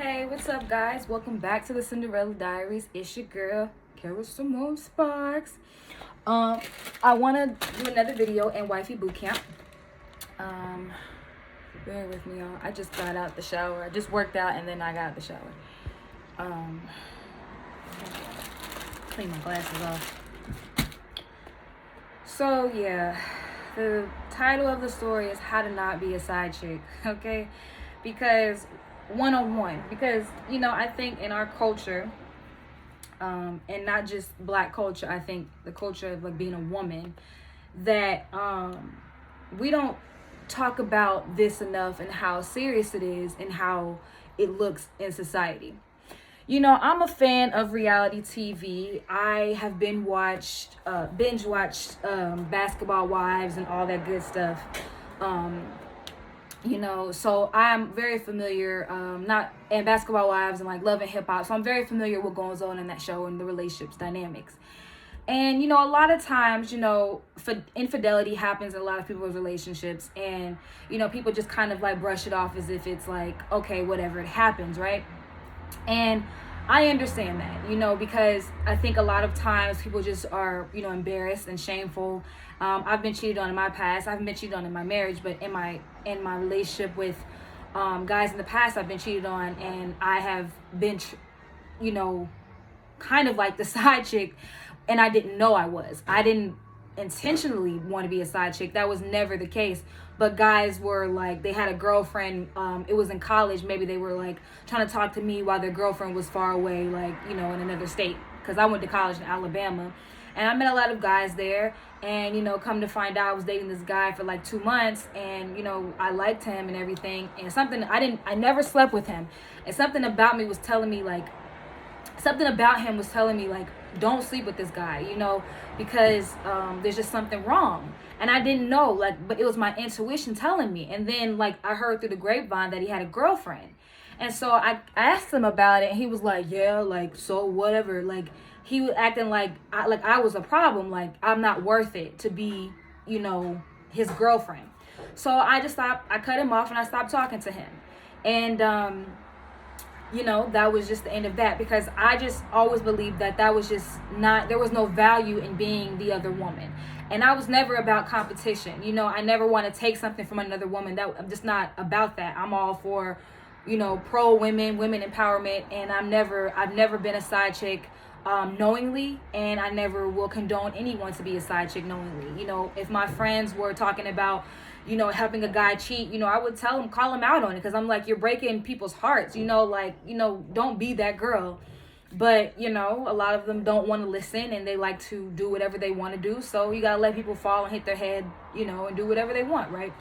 Hey, what's up, guys? Welcome back to the Cinderella Diaries. It's your girl, Carol Simone Sparks. I want to do another video in Wifey Bootcamp. Bear with me, y'all. I just got out the shower. I just worked out and then I got out the shower. Clean my glasses off. So yeah, the title of the story is How to Not Be a Side Chick. Okay, because one-on-one, because I think in our culture, and not just black culture, I think the culture of like being a woman, that we don't talk about this enough and how serious it is and how it looks in society. I'm a fan of reality TV. I have binge watched Basketball Wives and all that good stuff. So I'm very familiar, and Basketball Wives and like Love and Hip Hop. So I'm very familiar with what goes on in that show and the relationships dynamics. And, a lot of times, infidelity happens in a lot of people's relationships. And, people just kind of like brush it off as if it's like, okay, whatever, it happens, right? And I understand that, because I think a lot of times people just are, embarrassed and shameful. I've been cheated on in my past. I haven't been cheated on in my marriage, but in my relationship with guys in the past, I've been cheated on, and I have been, kind of like the side chick, and I didn't know I was. I didn't intentionally want to be a side chick. That was never the case. But guys were like, they had a girlfriend. It was in college. Maybe they were like trying to talk to me while their girlfriend was far away, like, in another state. Because I went to college in Alabama. And I met a lot of guys there. And, come to find out, I was dating this guy for like 2 months. And, I liked him and everything. And I never slept with him. And something about him was telling me like, don't sleep with this guy, because there's just something wrong. And I didn't know, but it was my intuition telling me. And then I heard through the grapevine that he had a girlfriend. And so I asked him about it, and he was like, yeah, so whatever. He was acting like I was a problem, like I'm not worth it to be, his girlfriend. So I cut him off and I stopped talking to him. And that was just the end of that, because I just always believed that was just there was no value in being the other woman. And I was never about competition. I never want to take something from another woman. I'm just not about that. I'm all for, pro women empowerment. And I've never been a side chick knowingly, and I never will condone anyone to be a side chick knowingly. If my friends were talking about helping a guy cheat, I would call him out on it, because I'm like, you're breaking people's hearts, don't be that girl. But, a lot of them don't want to listen, and they like to do whatever they want to do. So you got to let people fall and hit their head, and do whatever they want, right?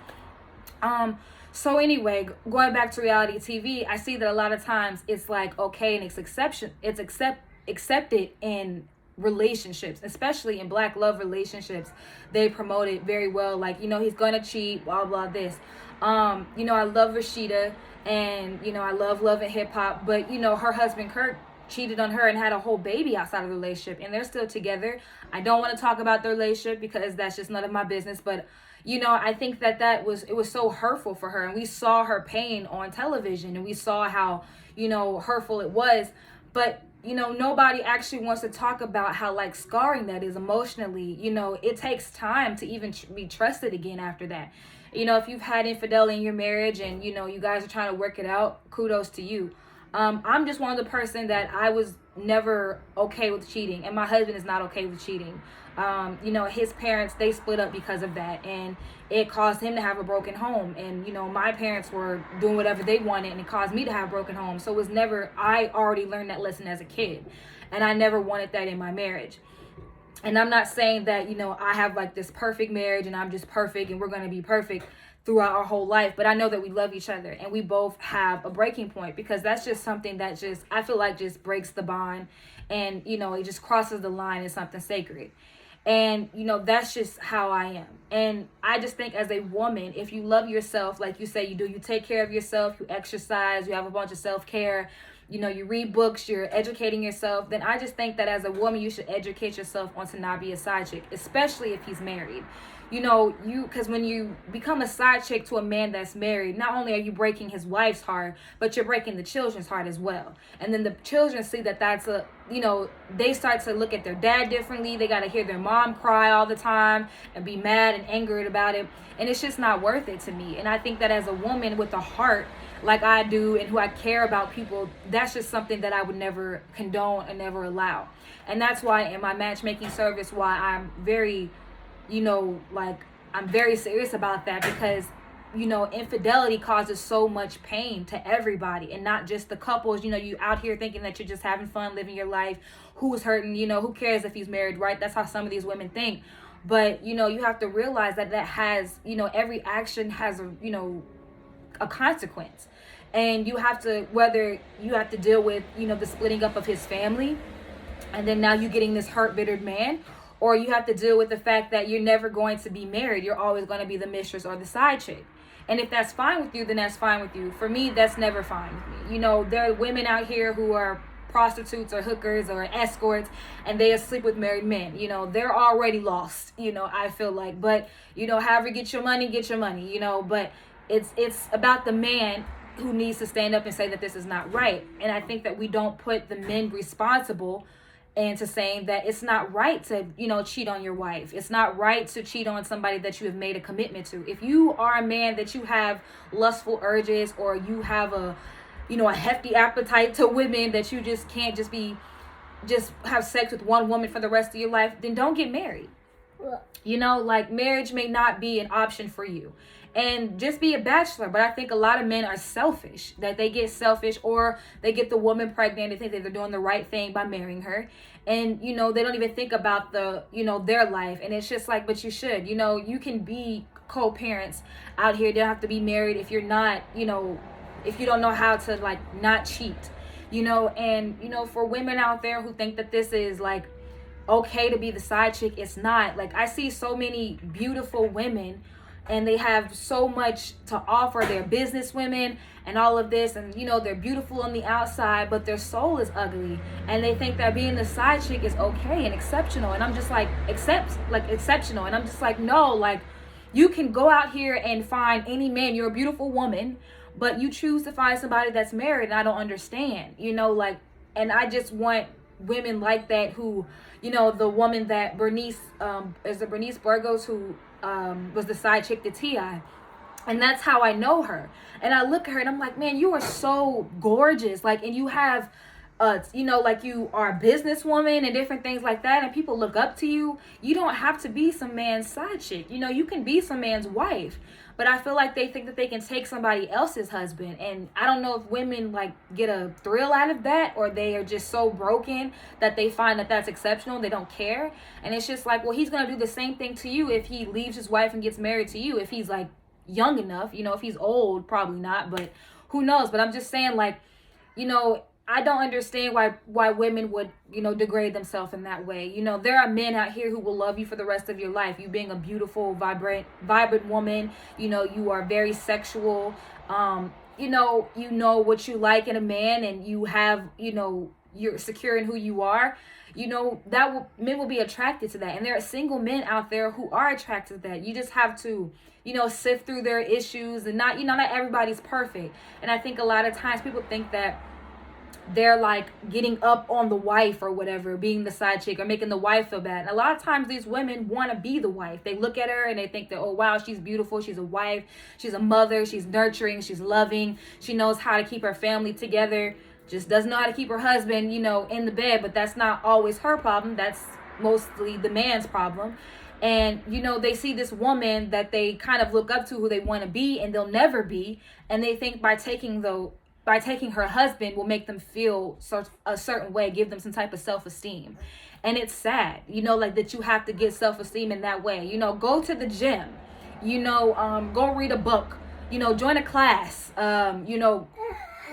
So anyway, going back to reality TV, I see that a lot of times it's like, okay, and it's accepted in relationships, especially in black love relationships. They promote it very well, like, he's gonna cheat, blah blah this. I love Rashida, and I love Love and Hip Hop, but her husband Kurt cheated on her and had a whole baby outside of the relationship, and they're still together. I don't want to talk about their relationship because that's just none of my business, but I think it was so hurtful for her, and we saw her pain on television, and we saw how hurtful it was. But nobody actually wants to talk about how scarring that is emotionally. It takes time to even be trusted again after that. If you've had infidelity in your marriage and you guys are trying to work it out, kudos to you. I'm just one of the person that I was never okay with cheating, and my husband is not okay with cheating. His parents, they split up because of that, and it caused him to have a broken home. And my parents were doing whatever they wanted, and it caused me to have a broken home. So it was never, I already learned that lesson as a kid, and I never wanted that in my marriage. And I'm not saying that I have this perfect marriage and I'm just perfect and we're going to be perfect throughout our whole life, but I know that we love each other, and we both have a breaking point, because that's just something that I feel like just breaks the bond, and it just crosses the line in something sacred. And that's just how I am. And I just think, as a woman, if you love yourself like you say you do, you take care of yourself, you exercise, you have a bunch of self-care, you read books, you're educating yourself, then I just think that as a woman you should educate yourself on to not be a side chick, especially if he's married. because when you become a side chick to a man that's married, not only are you breaking his wife's heart, but you're breaking the children's heart as well. And then the children see that that's they start to look at their dad differently. They got to hear their mom cry all the time and be mad and angered about it. And it's just not worth it to me. And I think that as a woman with a heart like I do and who I care about people, that's just something that I would never condone and never allow. And that's why in my matchmaking service, why I'm very, I'm very serious about that, because infidelity causes so much pain to everybody, and not just the couples. You out here thinking that you're just having fun, living your life. Who's hurting? Who cares if he's married, right? That's how some of these women think. But you have to realize that has, every action has a consequence. And you have to, whether you have to deal with, the splitting up of his family, and then now you getting this hurt, bittered man, or you have to deal with the fact that you're never going to be married. You're always going to be the mistress or the side chick. And if that's fine with you, then that's fine with you. For me, that's never fine with me. There are women out here who are prostitutes or hookers or escorts, and they sleep with married men. They're already lost, I feel like. But, however, get your money, but it's about the man who needs to stand up and say that this is not right. And I think that we don't put the men responsible into saying that it's not right to, cheat on your wife. It's not right to cheat on somebody that you have made a commitment to. If you are a man that you have lustful urges, or you have a hefty appetite to women, that you just can't just have sex with one woman for the rest of your life, then don't get married. Marriage may not be an option for you. And just be a bachelor. But I think a lot of men are selfish, that they get selfish, or they get the woman pregnant. They think that they're doing the right thing by marrying her. And, they don't even think about their life. And it's just like, but you should, you can be co-parents out here. They don't have to be married if you're not, if you don't know how to not cheat, and, for women out there who think that this is okay to be the side chick, it's not. I see so many beautiful women, and they have so much to offer. They're business women and all of this, and they're beautiful on the outside, but their soul is ugly, and they think that being the side chick is okay and exceptional. And I'm just exceptional, and I'm just no, you can go out here and find any man. You're a beautiful woman, but you choose to find somebody that's married, and I don't understand, and I just want women like that who, the woman that Bernice Burgos, who was the side chick to T.I., and that's how I know her. And I look at her and I'm like, man, you are so gorgeous, and you have you are a businesswoman and different things like that, and people look up to you. You don't have to be some man's side chick. You can be some man's wife. But I feel like they think that they can take somebody else's husband. And I don't know if women get a thrill out of that, or they are just so broken that they find that that's exceptional. They don't care. And it's just well, he's going to do the same thing to you if he leaves his wife and gets married to you. If he's young enough, if he's old, probably not, but who knows? But I'm just saying I don't understand why women would, degrade themselves in that way. There are men out here who will love you for the rest of your life. You being a beautiful, vibrant woman, you are very sexual. You know what you like in a man, and you have, you're secure in who you are. Men will be attracted to that. And there are single men out there who are attracted to that. You just have to, sift through their issues, and not everybody's perfect. And I think a lot of times people think that they're getting up on the wife or whatever, being the side chick, or making the wife feel bad. And a lot of times these women want to be the wife. They look at her and they think that, oh wow, she's beautiful, she's a wife, she's a mother, she's nurturing, she's loving, she knows how to keep her family together, just doesn't know how to keep her husband, in the bed. But that's not always her problem. That's mostly the man's problem. And they see this woman that they kind of look up to, who they want to be, and they'll never be, and they think by taking her husband will make them feel a certain way, give them some type of self-esteem. And it's sad, that you have to get self-esteem in that way. Go to the gym, go read a book, join a class,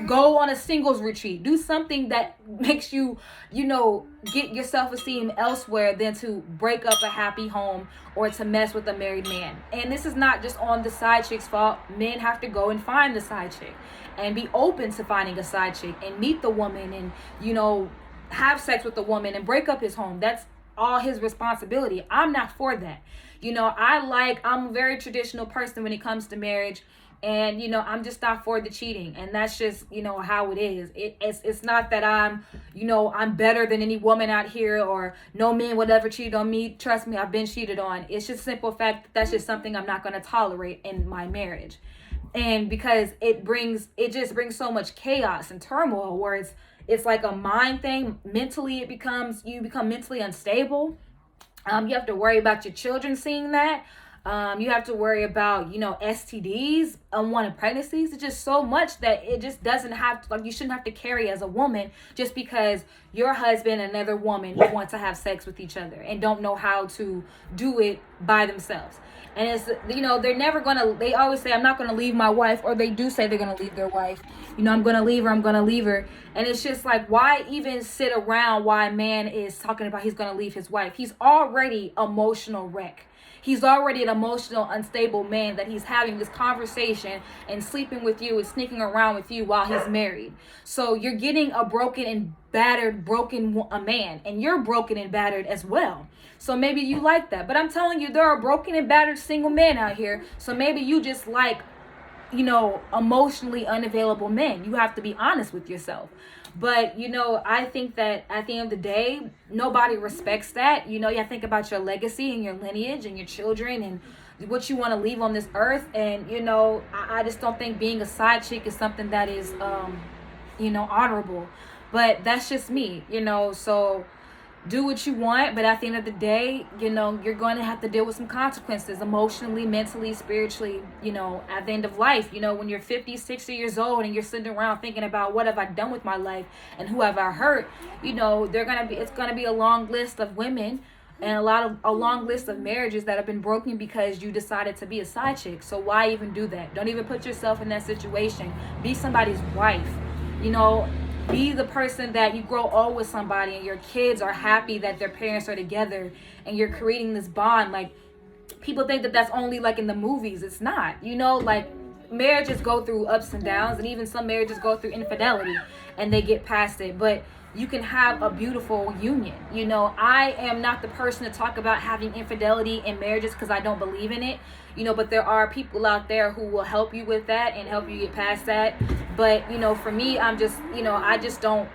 go on a singles retreat, do something that makes you, get your self-esteem elsewhere than to break up a happy home or to mess with a married man. And this is not just on the side chick's fault. Men have to go and find the side chick and be open to finding a side chick and meet the woman and, have sex with the woman and break up his home. That's all his responsibility. I'm not for that. I'm a very traditional person when it comes to marriage. And I'm just not for the cheating, and that's just how it is. It's not that I'm better than any woman out here, or no man would ever cheat on me. Trust me, I've been cheated on. It's just simple fact that that's just something I'm not going to tolerate in my marriage. And because it just brings so much chaos and turmoil, where it's like a mind thing. Mentally, you become mentally unstable. You have to worry about your children seeing that. You have to worry about, STDs, unwanted pregnancies. It's just so much that it just doesn't have to, you shouldn't have to carry as a woman, just because your husband and another woman want to have sex with each other and don't know how to do it by themselves. And it's, they're never going to, they always say, I'm not going to leave my wife, or they do say they're going to leave their wife. I'm going to leave her. I'm going to leave her. And it's just like, why even sit around while a man is talking about he's going to leave his wife? He's already emotional wreck. He's already an emotional, unstable man that he's having this conversation and sleeping with you and sneaking around with you while he's married. So you're getting a broken and battered, a man, and you're broken and battered as well. So maybe you like that. But I'm telling you, there are broken and battered single men out here. So maybe you just like, emotionally unavailable men. You have to be honest with yourself. But, I think that at the end of the day, nobody respects that. You have to think about your legacy and your lineage and your children and what you want to leave on this earth. And, I just don't think being a side chick is something that is, honorable. But that's just me, so do what you want. But at the end of the day, you're going to have to deal with some consequences emotionally, mentally, spiritually, at the end of life. When you're 50, 60 years old and you're sitting around thinking about what have I done with my life and who have I hurt, it's going to be a long list of women and a long list of marriages that have been broken because you decided to be a side chick. So why even do that? Don't even put yourself in that situation. Be somebody's wife. Be the person that you grow old with somebody and your kids are happy that their parents are together and you're creating this bond. Like, people think that that's only like in the movies. It's not. Marriages go through ups and downs, and even some marriages go through infidelity and they get past it. But you can have a beautiful union. I am not the person to talk about having infidelity in marriages because I don't believe in it. But there are people out there who will help you with that and help you get past that. But, for me, I'm just, I just don't,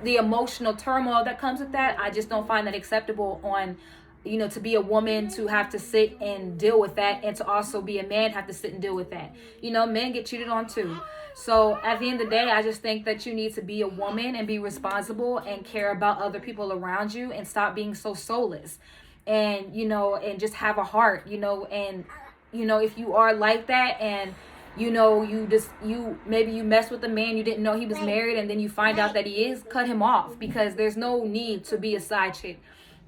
the emotional turmoil that comes with that, I just don't find that acceptable on, to be a woman, to have to sit and deal with that, and to also be a man, have to sit and deal with that. Men get cheated on too. So at the end of the day, I just think that you need to be a woman and be responsible and care about other people around you and stop being so soulless. And, and just have a heart, and, if you are like that and, maybe you mess with a man, you didn't know he was married, and then you find out that he is, cut him off, because there's no need to be a side chick.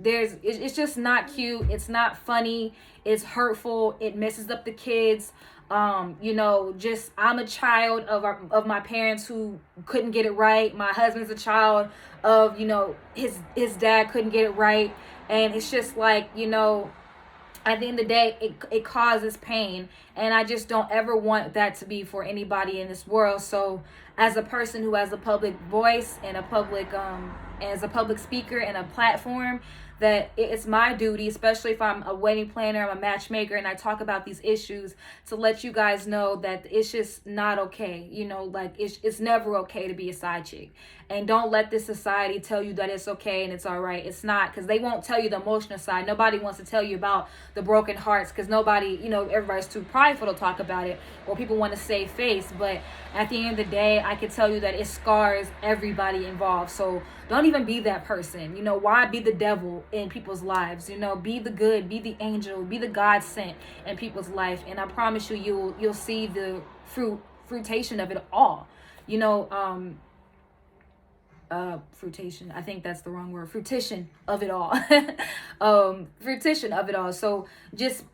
It's just not cute. It's not funny. It's hurtful. It messes up the kids. I'm a child of my parents who couldn't get it right. My husband's a child of, his dad couldn't get it right. And it's just like, at the end of the day, it causes pain. And I just don't ever want that to be for anybody in this world. So as a person who has a public voice and as a public speaker and a platform, that it's my duty, especially if I'm a wedding planner, I'm a matchmaker, and I talk about these issues, to let you guys know that it's just not okay. It's never okay to be a side chick. And don't let this society tell you that it's okay and it's all right. It's not, because they won't tell you the emotional side. Nobody wants to tell you about the broken hearts, because nobody, everybody's too prideful to talk about it, or people want to save face. But at the end of the day, I can tell you that it scars everybody involved. So don't even be that person. Why be the devil in people's lives? Be the good, be the angel, be the God sent in people's life. And I promise you, you'll see the fruition of it all. Fruition, I think that's the wrong word. Fruition of it all. Fruition of it all. So just,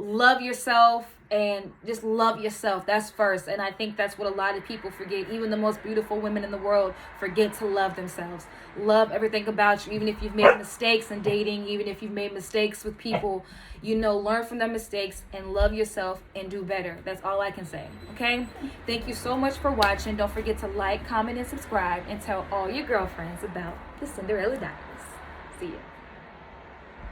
love yourself, and just love yourself. That's first. And I think that's what a lot of people forget. Even the most beautiful women in the world forget to love themselves. Love everything about you. Even if you've made mistakes in dating, even if you've made mistakes with people, learn from their mistakes and love yourself and do better. That's all I can say. Okay? Thank you so much for watching. Don't forget to like, comment, and subscribe, and tell all your girlfriends about the Cinderella Diaries. See ya.